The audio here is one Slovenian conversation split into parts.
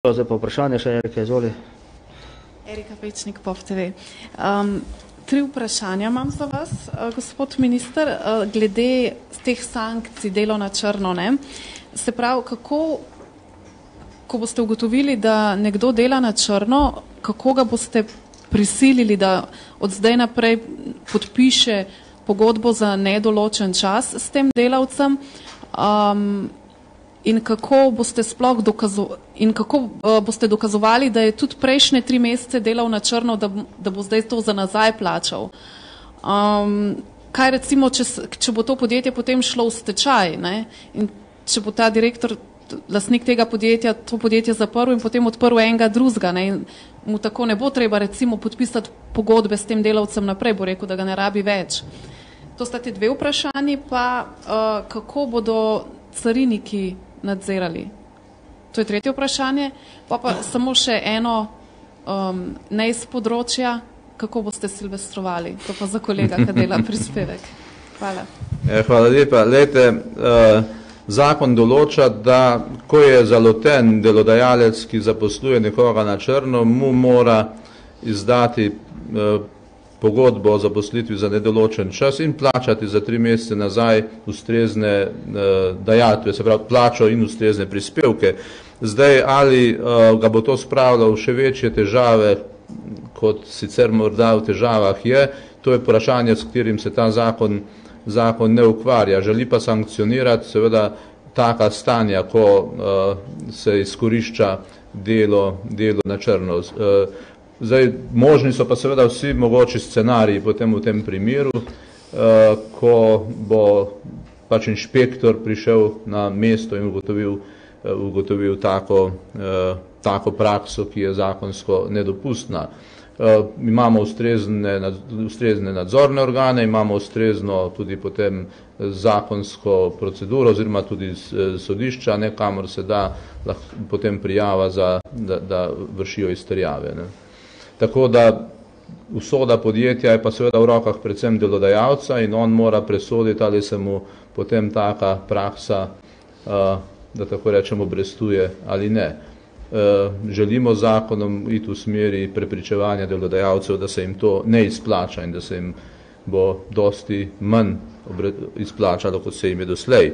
Zdaj pa vprašanje še, Erika, izvoli. Erika Pečnik, POP TV. 3 vprašanja imam za vas, gospod minister, glede teh sankcij delo na črno, ne? Se pravi, ko boste ugotovili, da nekdo dela na črno, kako ga boste prisilili, da od zdaj naprej podpiše pogodbo za nedoločen čas s tem delavcem, in kako boste sploh dokazovali, da je tudi prejšnje 3 mesece delal na črno, da bo zdaj to za nazaj plačal. Kaj recimo, če bo to podjetje potem šlo v stečaj, ne? In če bo ta direktor, lastnik tega podjetja, to podjetje zaprl in potem odprl enega drugega, ne? In mu tako ne bo treba recimo podpisati pogodbe s tem delavcem naprej, bo rekel, da ga ne rabi več. To sta te 2 vprašanji, pa kako bodo cariniki nadzirali. To je 3. vprašanje. Pa samo še eno, ne iz področja, kako boste silvestrovali. To pa za kolega, ki dela prispevek. Hvala. Hvala lepa. Lejte, zakon določa, da ko je zaloten delodajalec, ki zaposluje nekoga na črno, mu mora izdati pogodbo o zaposlitvi za nedoločen čas in plačati za 3 mesece nazaj ustrezne dajatve, se pravi plačo in ustrezne prispevke. Zdaj, ali ga bo to spravilo v še večje težave, kot sicer morda v težavah je, to je vprašanje, s katerim se ta zakon ne ukvarja. Želi pa sankcionirati seveda taka stanja, ko se izkorišča delo na črno. Zdaj, možni so pa seveda vsi mogoči scenariji potem v tem primeru, ko bo pač inšpektor prišel na mesto in ugotovil tako prakso, ki je zakonsko nedopustna. Imamo ustrezne nadzorne organe, imamo ustrezno tudi potem zakonsko proceduro oziroma tudi sodišča, kamor se da potem prijava, da vršijo izterjave. Tako da usoda podjetja je pa seveda v rokah predvsem delodajalca in on mora presoditi, ali se mu potem taka praksa, da tako rečemo, obrestuje ali ne. Želimo zakonom iti v smeri prepričevanja delodajalcev, da se jim to ne izplača in da se jim bo dosti manj izplačalo, kot se jim je doslej.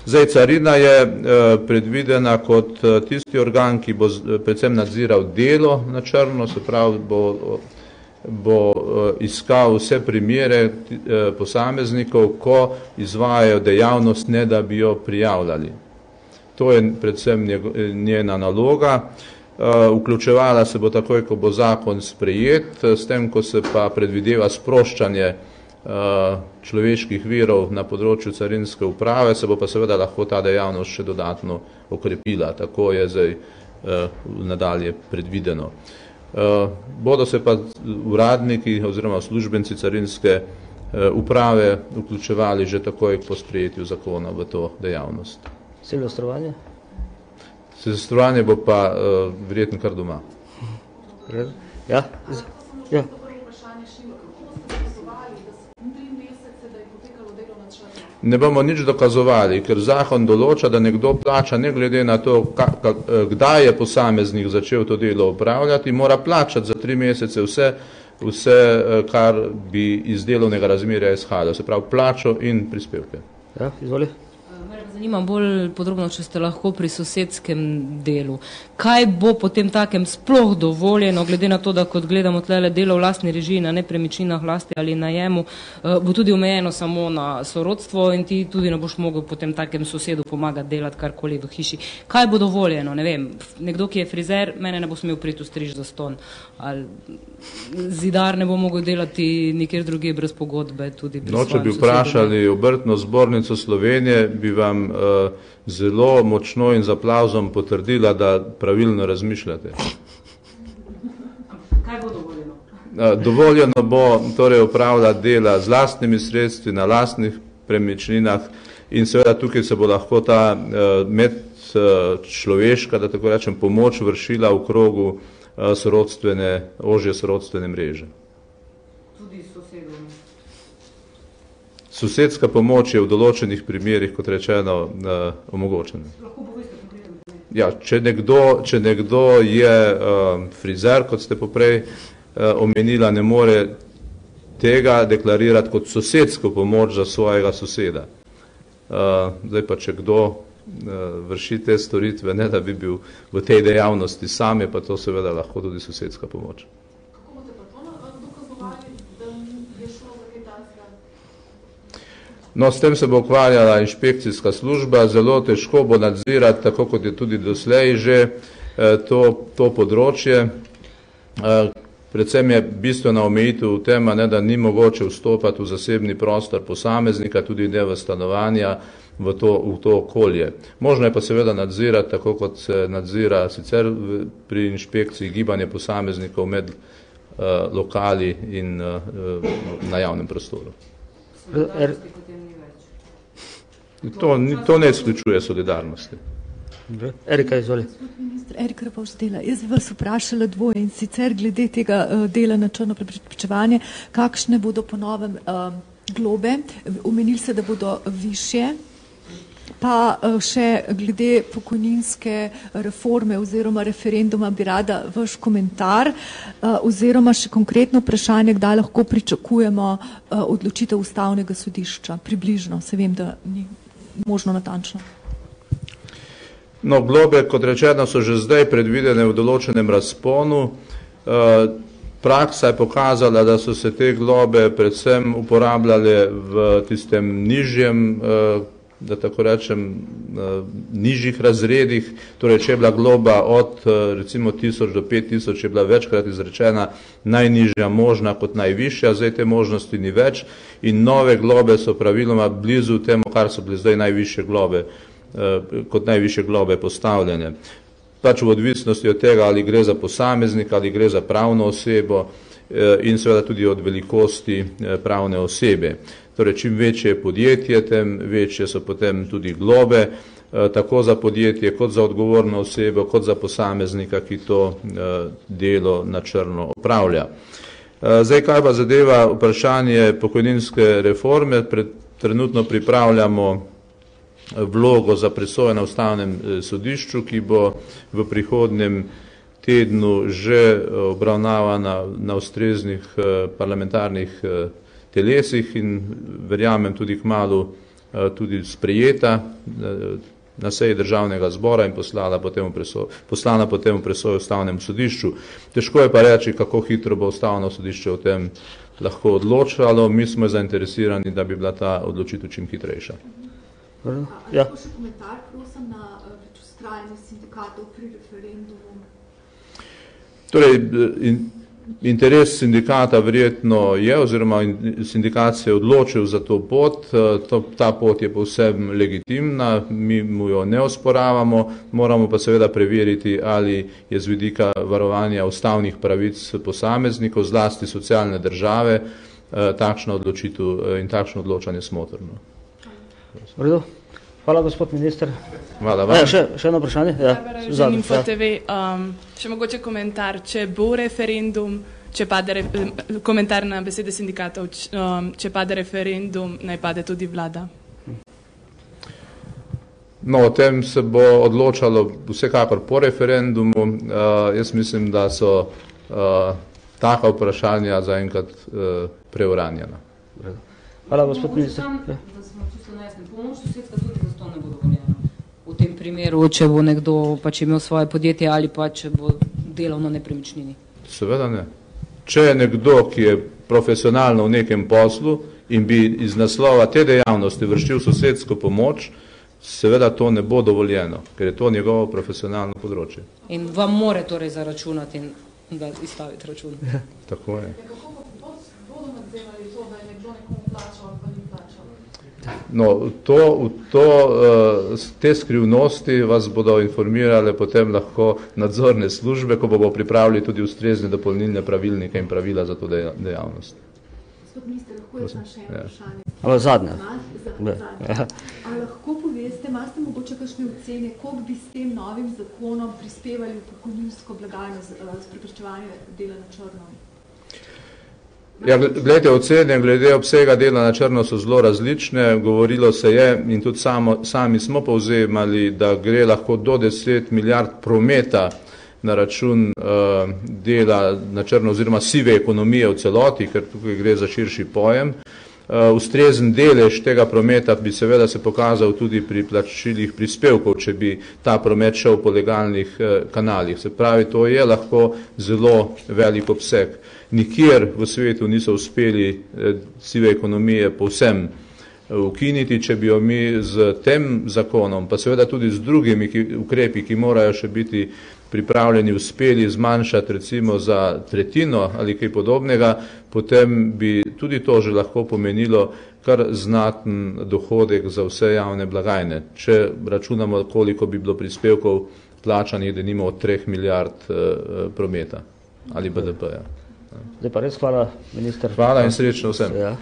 Zdaj, carina je predvidena kot tisti organ, ki bo predvsem nadziral delo na črno, se pravi, bo iskal vse primere posameznikov, ko izvajajo dejavnost, ne da bi jo prijavljali. To je predvsem njena naloga. Vključevala se bo takoj, ko bo zakon sprejet, s tem, ko se pa predvideva sproščanje človeških virov na področju carinske uprave, se bo pa seveda lahko ta dejavnost še dodatno okrepila. Tako je zdaj nadalje predvideno. Bodo se pa uradniki oziroma uslužbenci carinske uprave vključevali že takoj po sprejetju zakona v to dejavnost. Silvestrovanje? Silvestrovanje bo pa verjetno kar doma. Ja? Ja. Ne bomo nič dokazovali, ker zakon določa, da nekdo plača ne glede na to, kdaj je posameznik začel to delo opravljati, mora plačati za 3 mesece vse, kar bi iz delovnega razmerja izhajalo, se pravi plačo in prispevke. Ja, izvoli. Zanima bolj podrobno, če ste lahko pri sosedskem delu. Kaj bo potem takem sploh dovoljeno, glede na to, da kot gledamo tlele delo v lastni režiji, na nepremičninah lasti ali najemu, bo tudi omejeno samo na sorodstvo in ti tudi ne boš mogel potem takem sosedu pomagati delati karkoli do hiši. Kaj bo dovoljeno? Ne vem, nekdo, ki je frizer, mene ne bo smel priti striž za ston. Ali zidar ne bo mogel delati nikjer drugje brez pogodbe. Tudi pri če bi vprašali Obrtno zbornico Slovenije, bi vam zelo močno in z aplavzom potrdila, da pravilno razmišljate. Kaj bo dovoljeno? Dovoljeno bo torej opravljati dela z lastnimi sredstvi, na lastnih premičninah in seveda tukaj se bo lahko ta medčloveška, da tako rečem, pomoč vršila v krogu ožje sorodstvene mreže. Tudi s sosedom? Sosedska pomoč je v določenih primerih, kot rečeno, omogočena. Lahko poveste konkreten primer? Ja, če nekdo je frizer, kot ste poprej omenila, ne more tega deklarirati kot sosedsko pomoč za svojega soseda. Zdaj pa, če kdo vrši te storitve, ne da bi bil v tej dejavnosti sam, je pa to seveda lahko tudi sosedska pomoč. Kako boste pa to dokazovali, da je šlo za kaj takega? No, s tem se bo ukvarjala inšpekcijska služba, zelo težko bo nadzirati, tako kot je tudi doslej že to področje. Predvsem je bistvena omejitev v tem, da ni mogoče vstopati v zasebni prostor posameznika, tudi ne v stanovanja, v to okolje. Možno je pa seveda nadzirati, tako kot se nadzira sicer pri inšpekciji gibanje posameznikov med lokali in na javnem prostoru. To ne izključuje solidarnosti. Erika, izvoli. Minister Erika Repovž-Dela, jaz bi vas vprašala dvoje in sicer glede tega dela na črno preprečevanje, kakšne bodo po novem globe, omenili se, da bodo višje, pa še glede pokojninske reforme oziroma referenduma bi rada vaš komentar oziroma še konkretno vprašanje, kdaj lahko pričakujemo odločitev Ustavnega sodišča, približno, se vem, da ni možno natančno. No, globe, kot rečeno, so že zdaj predvidene v določenem razponu. Praksa je pokazala, da so se te globe predvsem uporabljale v tistem nižjem, da tako rečem, nižjih razredih. Torej, če je bila globa od recimo 1000 do 5000, je bila večkrat izrečena najnižja možna kot najvišja, zdaj te možnosti ni več in nove globe so praviloma blizu temu, kar so bile zdaj najvišje globe, kot najvišje globe postavljene. Pač v odvisnosti od tega, ali gre za posameznika, ali gre za pravno osebo in seveda tudi od velikosti pravne osebe. Torej, čim večje je podjetje, tem večje so potem tudi globe, tako za podjetje, kot za odgovorno osebo, kot za posameznika, ki to delo na črno opravlja. Zdaj, kaj pa zadeva vprašanje pokojninske reforme, trenutno pripravljamo vlogo za presojo na Ustavnem sodišču, ki bo v prihodnjem tednu že obravnavana na ustreznih parlamentarnih telesih in verjamem tudi kmalu tudi sprejeta na seji Državnega zbora in poslana potem v presojo Ustavnemu sodišču. Težko je pa reči, kako hitro bo Ustavno sodišče o tem lahko odločalo. Mi smo zainteresirani, da bi bila ta odločitev čim hitrejša. Ja. Lahko še komentar, prosim, na vztrajnost sindikatov pri referendumu? Torej, interes sindikata verjetno je, oziroma sindikat se je odločil za to pot, ta pot je povsem legitimna, mi mu jo ne osporavamo, moramo pa seveda preveriti, ali je z vidika varovanja ustavnih pravic posameznikov, zlasti socialne države, takšna odločitev in takšno odločanje smotrno. Hvala, gospod minister. Hvala vam. Še eno vprašanje? Ja, še mogoče komentar, če bo referendum, komentar na besede sindikatov, če pade referendum, naj pade tudi vlada. No, o tem se bo odločalo vsekakor po referendumu. Jaz mislim, da so taka vprašanja zaenkrat preuranjena. Hvala, gospod minister. Pomoč sosedska tudi za to ne bo dovoljena. V tem primeru, če bo nekdo pač imel svoje podjetje ali pa če bo delal na nepremičnini. Seveda ne. Če je nekdo, ki je profesionalno v nekem poslu in bi iz naslova te dejavnosti vršil sosedsko pomoč, seveda to ne bo dovoljeno, ker je to njegovo profesionalno področje. In vam more torej zaračunati in da izstaviti račun. Ja, tako je. Kako bodo nadzirali to, da je nekdo nekomu plačal ali pa ni plačal? No, te skrivnosti vas bodo informirale potem lahko nadzorne službe, ko bomo pripravili tudi ustrezne dopolnilne pravilnike in pravila za to dejavnost. Gospod minister, lahko je še eno vprašanje? Ali zadnje? Ali lahko poveste, imate mogoče kakšne ocene, koliko bi s tem novim zakonom prispevali v pokojninsko blagajno s preprečevanjem dela na črno? No, to, v to, s te skrivnosti vas bodo informirale potem lahko nadzorne službe, ko bomo pripravili tudi ustrezne dopolnilne pravilnike in pravila za to dejavnost. Gospod minister, lahko je še eno vprašanje? Ja, glede ocene, glede obsega dela na črno so zelo različne. Govorilo se je in tudi sami smo povzemali, da gre lahko do 10 milijard prometa na račun dela na črno oziroma sive ekonomije v celoti, ker tukaj gre za širši pojem. Ustrezen delež tega prometa bi seveda se pokazal tudi pri plačilih prispevkov, če bi ta promet šel po legalnih kanalih. Se pravi, to je lahko zelo velik obseg. Nikjer v svetu niso uspeli sive ekonomije povsem ukiniti, če bi jo mi z tem zakonom, pa seveda tudi z drugimi ukrepi, ki morajo še biti pripravljeni, uspeli zmanjšati recimo za tretjino ali kaj podobnega, potem bi tudi to že lahko pomenilo kar znaten dohodek za vse javne blagajne. Če računamo, koliko bi bilo prispevkov plačanih, denimo od 3 milijard prometa ali BDP-ja. Zdaj pa res hvala, minister. Hvala in srečno vsem. Ja.